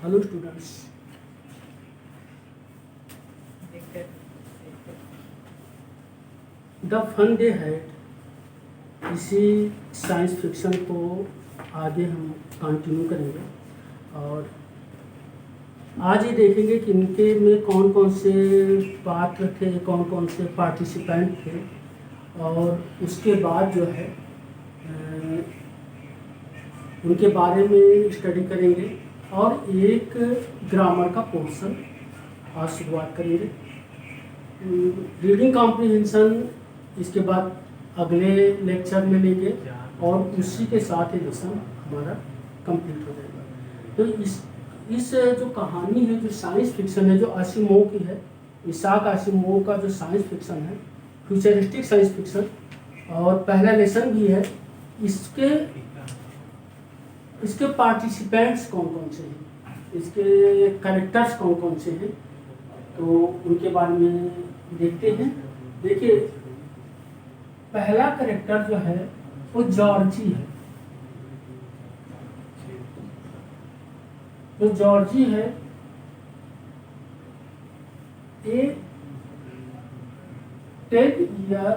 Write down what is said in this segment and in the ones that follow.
Hello students, the fun day had, इसी science fiction को आगे हम कंटिन्यू करेंगे और आज ये देखेंगे कि इनके में कौन कौन से पात्र थे, कौन कौन से पार्टिसिपेंट थे और उसके बाद जो है उनके बारे में स्टडी करेंगे और एक ग्रामर का पोर्शन आज शुरुआत करेंगे। रीडिंग कॉम्प्रिहेंशन इसके बाद अगले लेक्चर में लेंगे और उसी के साथ ही लेसन हमारा कंप्लीट हो जाएगा। तो इस जो कहानी है, जो साइंस फिक्शन है, जो आसिमोव की है, इसाक आसिमोव का जो साइंस फिक्शन है, फ्यूचरिस्टिक साइंस फिक्शन, और पहला लेसन भी है। इसके पार्टिसिपेंट्स कौन कौन से हैं, इसके कैरेक्टर्स कौन कौन से हैं, तो उनके बारे में देखते हैं। देखिए, पहला कैरेक्टर जो है वो जॉर्जी है। तो जॉर्जी है ए 10 ईयर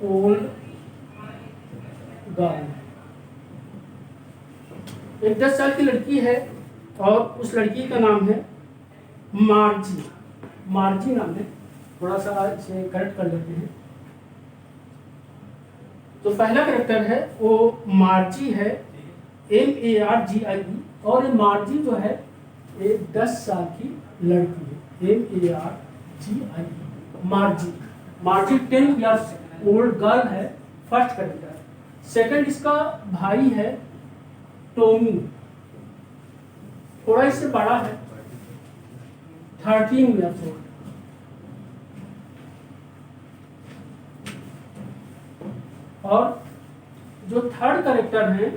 ओल्ड गर्ल, एक 10 साल की लड़की है और उस लड़की का नाम है मार्जी। मार्जी नाम है, थोड़ा सा इसे करेक्ट कर लेते हैं। तो पहला कैरेक्टर है वो मार्जी है, MARGIE, और ये मार्जी जो है एक 10 साल की लड़की है, MARGIE, मार्जी। मार्जी 10 ईयर्स ओल्ड गर्ल है, फर्स्ट कैरेक्टर। सेकंड इसका भाई है टॉमी, थोड़ा इससे बड़ा है, 13 ईयर्स ओल्ड। और जो थर्ड कैरेक्टर है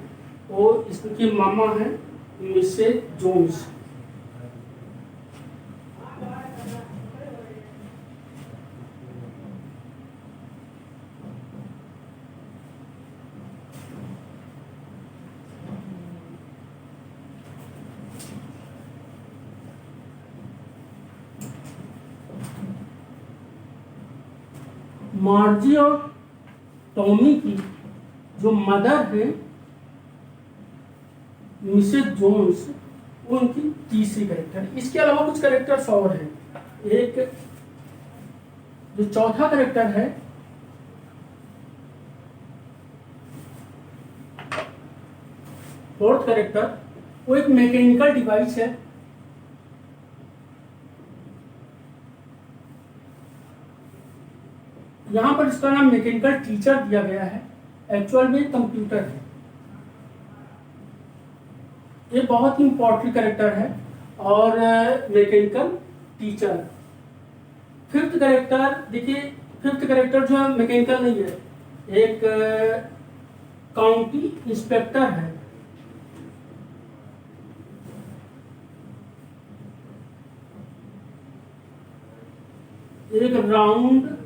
वो इसकी मामा है मिसेस जोन्स। मार्जी और टॉमी की जो मदर है मिसेस जोन्स, वो उनकी तीसरी कैरेक्टर। इसके अलावा कुछ कैरेक्टर्स और हैं। एक जो चौथा कैरेक्टर है फोर्थ कैरेक्टर, वो एक मैकेनिकल डिवाइस है। यहां पर इसका नाम मैकेनिकल टीचर दिया गया है, एक्चुअल में कंप्यूटर है। ये बहुत ही इंपॉर्टेंट कैरेक्टर है और मैकेनिकल टीचर। फिफ्थ कैरेक्टर देखिए, फिफ्थ कैरेक्टर जो है मैकेनिकल नहीं है, एक काउंटी इंस्पेक्टर है। एक राउंड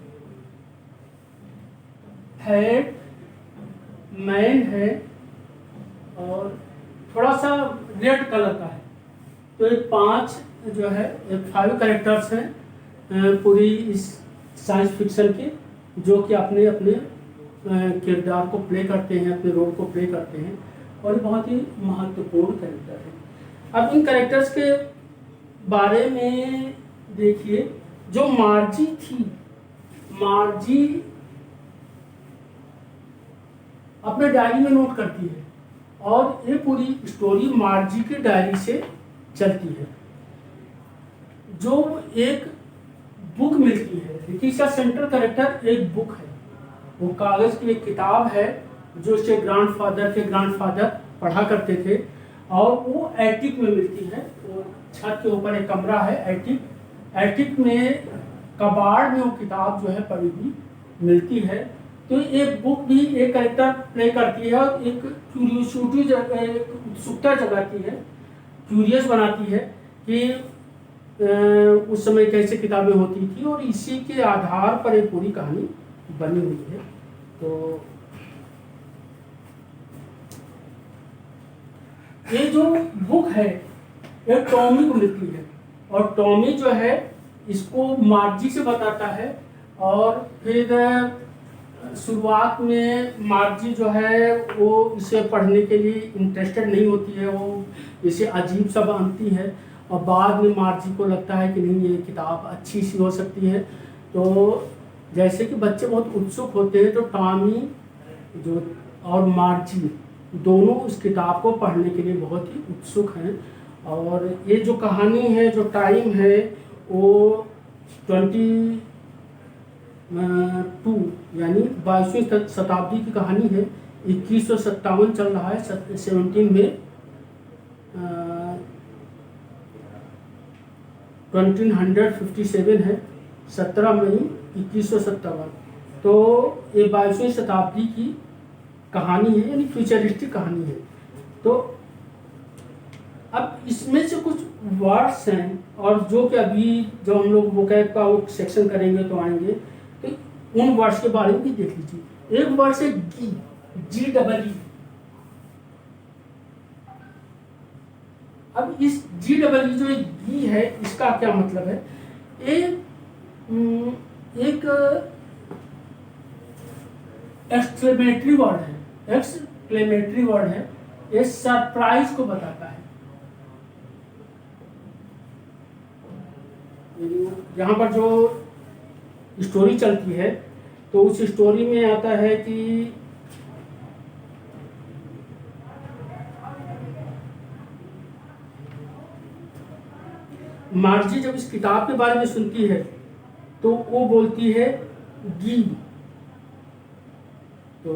हेड मैन है और थोड़ा सा रेड कलर का है। तो ये 5 जो है, 5 कैरेक्टर्स हैं पूरी इस साइंस फिक्शन के, जो कि अपने अपने किरदार को प्ले करते हैं, अपने रोल को प्ले करते हैं और बहुत ही महत्वपूर्ण कैरेक्टर है। अब इन कैरेक्टर्स के बारे में देखिए। जो मार्जी थी, मार्जी अपने डायरी में नोट करती है और ये पूरी स्टोरी मार्जी की डायरी से चलती है। जो एक बुक मिलती है, देखिए इसका सेंट्रल कैरेक्टर एक बुक है, वो कागज की एक किताब है जो उसके ग्रैंडफादर के ग्रैंडफादर पढ़ा करते थे और वो एटिक में मिलती है। वो छत के ऊपर एक कमरा है, एटिक में कबाड़ में वो किताब जो है पढ़ी हुई मिलती है। तो एक बुक भी एक कैरेक्टर प्ले करती है और एक क्यूरियोसिटी, उत्सुकता जगाती है, क्यूरियस बनाती है कि उस समय कैसे किताबें होती थी, और इसी के आधार पर एक पूरी कहानी बनी हुई है। तो ये जो बुक है ये टॉमी को मिलती है, और टॉमी जो है इसको मार्जी से बताता है। और फिर शुरुआत में मार्जी जो है वो इसे पढ़ने के लिए इंटरेस्टेड नहीं होती है, वो इसे अजीब सा मानती है, और बाद में मार्जी को लगता है कि नहीं ये किताब अच्छी सी हो सकती है। तो जैसे कि बच्चे बहुत उत्सुक होते हैं, तो टॉमी जो और मार्जी दोनों उस किताब को पढ़ने के लिए बहुत ही उत्सुक हैं। और ये जो कहानी है, जो टाइम है, वो 22 यानी 22वीं शताब्दी की कहानी है। 2157 चल रहा है, 17 में 1957 है, 17 मई 2157। तो ये 22वीं शताब्दी की कहानी है, यानी फ्यूचरिस्टिक कहानी है। तो अब इसमें से कुछ वर्ड्स हैं, और जो कि अभी जब हम लोग वोकैब का वो सेक्शन करेंगे तो आएंगे, तो उन वर्ड्स के बारे में भी देख लीजिए। एक वर्ड है गी, GEE। अब इस GEE जो गी है, इसका क्या मतलब है? एक एक्सक्लेमेटरी वर्ड है, एक्सक्लेमेटरी वर्ड है। ये सरप्राइज को बताता है। यहाँ पर जो स्टोरी चलती है, तो उस स्टोरी में आता है कि मार्जी जब इस किताब के बारे में सुनती है तो वो बोलती है गी। तो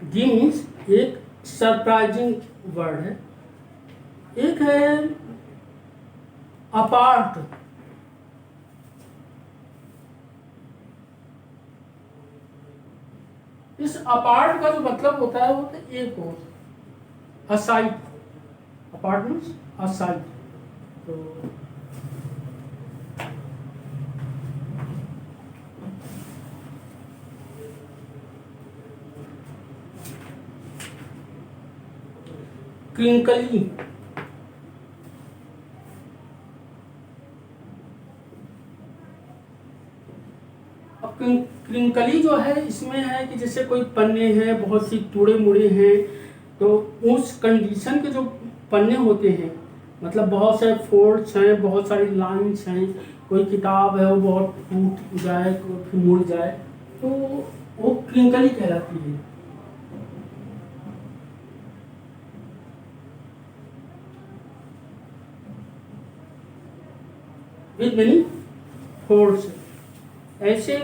गी मीन्स एक सरप्राइजिंग वर्ड है। एक है अपार्ट। इस अपार्ट का जो मतलब होता है वो होता है एक और असाइड। Apartments aside. तो क्रिंकली, अब क्रिंकली जो है इसमें है कि जैसे कोई पन्ने हैं, बहुत सी टुड़े मुड़े हैं, तो उस कंडीशन के जो पन्ने होते हैं, मतलब बहुत सारे फोल्ड्स हैं, बहुत सारी लाइंस हैं, कोई किताब है वो बहुत टूट जाए तो फिर मुड़ जाए, तो वो क्रिंकली कहलाती है। With many folds. ऐसे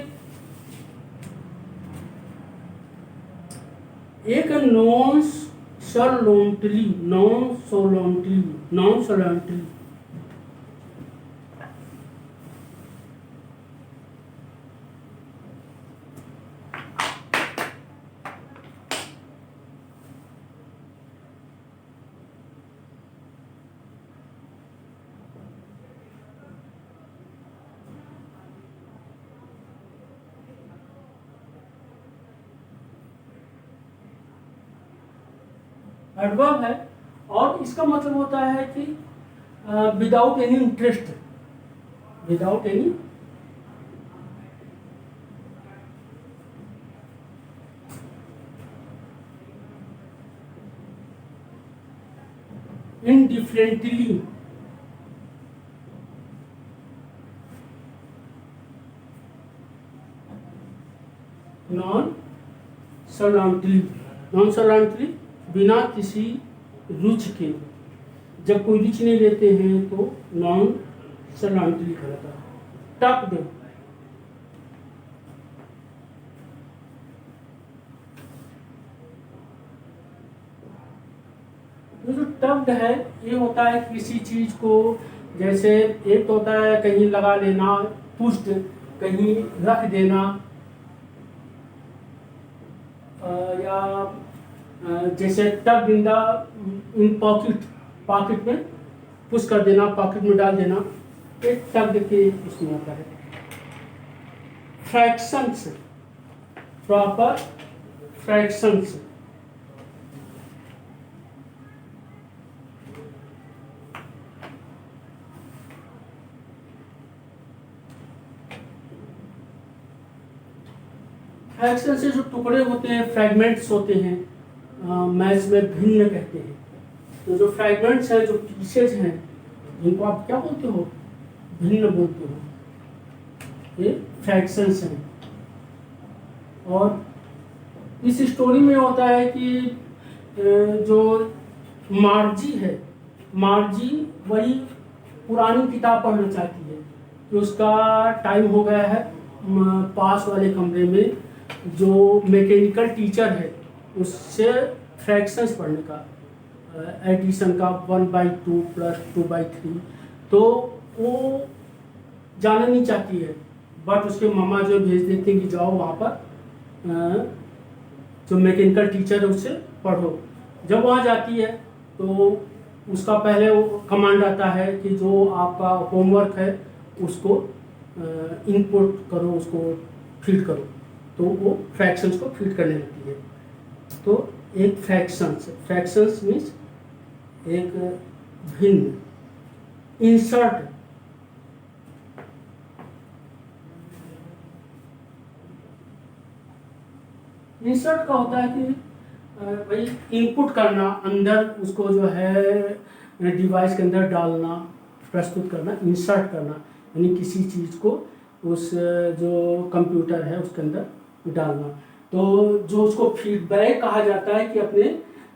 एक नॉन सोलेंटली, नॉन सोलेंटली, नॉन सोलेंटली। एडवर्ब है, और इसका मतलब होता है कि without any interest, without any indifferently, नॉनसोलेंटली, नॉनसोलेंटली बिना किसी रुचि के। जब कोई रुचि नहीं लेते हैं तो नॉनसोलेंटली कहलाता है। टक्ड, ये जो टक्ड है ये होता है किसी चीज को, जैसे एक तो होता है कहीं लगा लेना, पुष्ट कहीं रख देना, या जैसे टक in the in pocket, pocket में पुश कर देना, पॉकेट में डाल देना, एक टक के इसमें आता है। फ्रैक्शंस, प्रॉपर फ्रैक्शंस, फ्रैक्शन से जो टुकड़े होते हैं, फ्रैगमेंट्स होते हैं, मैथ्स में भिन्न कहते हैं। तो जो फ्रैगमेंट्स हैं, जो पीसेज हैं, इनको आप क्या बोलते हो? भिन्न बोलते हो। ये फ्रैक्शंस हैं। और इस स्टोरी में होता है कि जो मार्जी है, मार्जी वही पुरानी किताब पढ़ना चाहती है कि उसका टाइम हो गया है पास वाले कमरे में जो मैकेनिकल टीचर है उससे फ्रैक्शंस पढ़ने का, एडिशन का 1/2 + 2/3। तो वो जाना नहीं चाहती है, बट उसके मामा जो भेज देते हैं कि जाओ वहाँ पर जो मैकेनिकल टीचर है उससे पढ़ो। जब वहाँ जाती है तो उसका पहले वो कमांड आता है कि जो आपका होमवर्क है उसको इनपुट करो, उसको फीड करो। तो वो फ्रैक्शंस को फीड करने लगती है। तो एक फ्रैक्शंस मीन्स एक भिन्न, इंसर्ट। इंसर्ट का होता है कि भाई इनपुट करना, अंदर उसको जो है डिवाइस के अंदर डालना, प्रस्तुत करना, इंसर्ट करना, यानी किसी चीज़ को उस जो कंप्यूटर है उसके अंदर डालना। तो जो उसको फीडबैक कहा जाता है कि अपने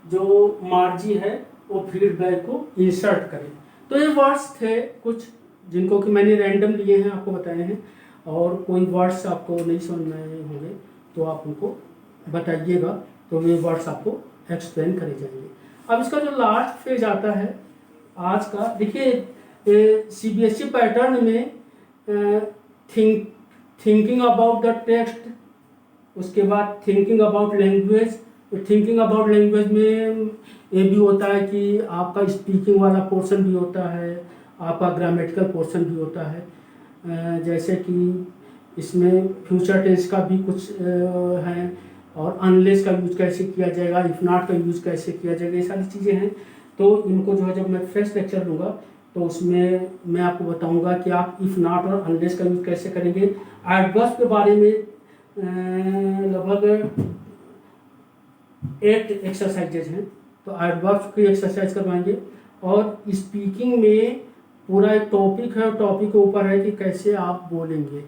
जो मार्जी है वो फीडबैक को इंसर्ट करे। तो ये वर्ड्स थे कुछ जिनको कि मैंने रैंडम लिए हैं, आपको बताए हैं। और कोई वर्ड्स आपको नहीं समझ में आए होंगे तो आप उनको बताइएगा, तो ये वर्ड्स आपको एक्सप्लेन करे जाएंगे। अब इसका जो लास्ट फेज आता है आज का, देखिए सीबीएसई पैटर्न में थिंकिंग अबाउट द टेक्स्ट, उसके बाद थिंकिंग अबाउट लैंग्वेज। तो थिंकिंग अबाउट लैंग्वेज में ये भी होता है कि आपका स्पीकिंग वाला पोर्शन भी होता है, आपका ग्रामेटिकल पोर्शन भी होता है। जैसे कि इसमें फ्यूचर टेंस का भी कुछ है, और अनलेस का यूज कैसे किया जाएगा, इफ नॉट का यूज कैसे किया जाएगा, ये सारी चीज़ें हैं। तो इनको जो है जब मैं फ्रेश लेक्चर लूँगा तो उसमें मैं आपको बताऊंगा कि आप इफ नॉट और अनलेस का यूज कैसे करेंगे। एडवर्ब के बारे में लगभग 8 एक्सरसाइजेज हैं, तो एडवर्ब की एक्सरसाइज करवाएंगे। और स्पीकिंग में पूरा एक टॉपिक है, टॉपिक के ऊपर है कि कैसे आप बोलेंगे।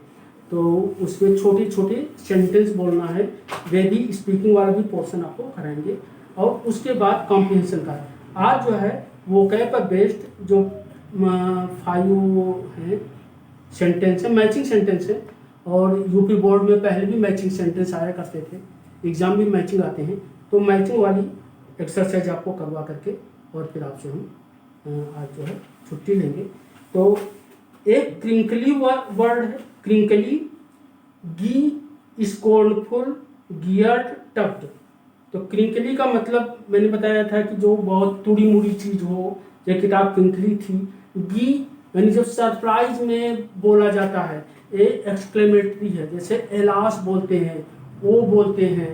तो उसमें छोटी छोटी सेंटेंस बोलना है, वे भी स्पीकिंग वाला भी पोर्शन आपको कराएंगे। और उसके बाद कॉम्प्रिहेंशन का आज जो है वो कैप पर बेस्ड जो 5 है सेंटेंस है, मैचिंग सेंटेंस है। और यूपी बोर्ड में पहले भी मैचिंग सेंटेंस आया करते थे, एग्जाम में मैचिंग आते हैं। तो मैचिंग वाली एक्सरसाइज आपको करवा करके और फिर आपसे हम आज जो है छुट्टी लेंगे। तो एक क्रिंकली वर्ड है, क्रिंकली, गी, स्कोर्नफुल, गियर्ड, टफ्ड। तो क्रिंकली का मतलब मैंने बताया था कि जो बहुत तुड़ी मुड़ी चीज हो, ये किताब क्रिंकली थी। गी यानी जब सरप्राइज में बोला जाता है, ए एक्सक्लेमेटरी है, जैसे एलास बोलते हैं, ओ बोलते हैं,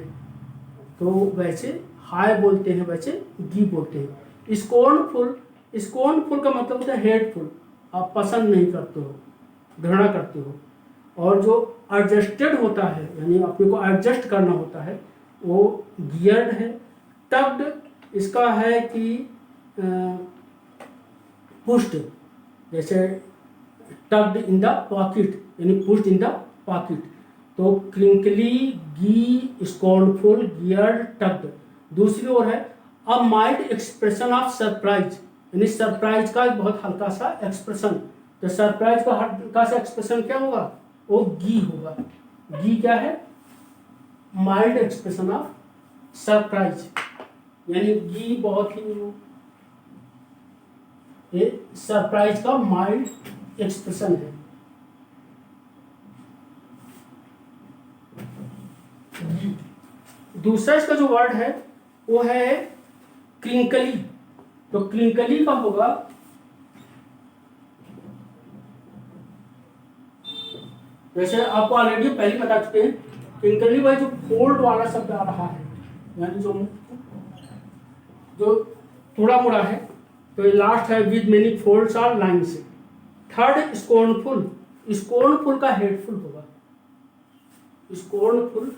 तो वैसे हाय बोलते हैं, वैसे गी बोलते हैं। स्कोर्नफुल, स्कोर्नफुल का मतलब होता है हेटफुल, आप पसंद नहीं करते हो, घृणा करते हो। और जो एडजस्टेड होता है, यानी अपने को एडजस्ट करना होता है, वो गियर्ड है। टग्ड इसका है कि पुश्ड, जैसे टग्ड इन द पॉकेट, यानी पुश्ड इन द पॉकेट। तो क्रिंकली, गी, स्कोर्नफुल, गियर्ड, टग्ड। दूसरी ओर है a mild expression of surprise, यानी सरप्राइज का एक बहुत हल्का सा एक्सप्रेशन। तो सरप्राइज का हल्का सा एक्सप्रेशन क्या होगा? वो गी होगा। गी क्या है? माइल्ड एक्सप्रेशन ऑफ सरप्राइज, यानी गी बहुत ही ये सरप्राइज का माइल्ड एक्सप्रेशन है। दूसरा इसका जो वर्ड है वो है क्रिंकली। तो क्रिंकली का होगा जैसे आपको ऑलरेडी पहले बता चुके हैं, क्रिंकली भाई जो फोल्ड वाला शब्द आ रहा है, यानी जो थोड़ा मोड़ा है, तो ये लास्ट है विद मेनी फोल्ड्स और लाइन्स। थर्ड स्कोर्नफुल, स्कोर्नफुल का हेटफुल होगा। स्कोर्नफुल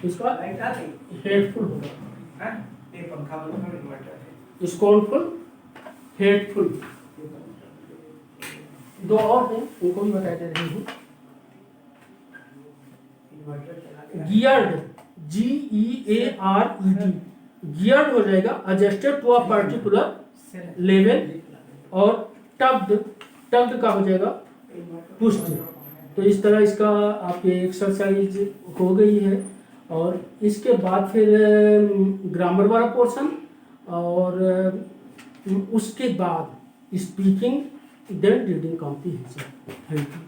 इसका लाइट आ गई हेडफुल होगा, है, ये पंखा बंद कर इन्वर्टर है। स्कॉनफुल, हेडफुल, दो और हैं उनको भी बता दे रही हूँ। इन्वर्टर चला गया। गियर्ड, GEARED, गियर्ड हो जाएगा adjusted to a particular level, और टब्ड, टब्ड का हो जाएगा पुश्ड। तो इस तरह इसका आपकी एक्सरसाइज हो गई है। और इसके बाद फिर ग्रामर वाला पोर्शन, और उसके बाद speaking, then reading comprehension. Thank you.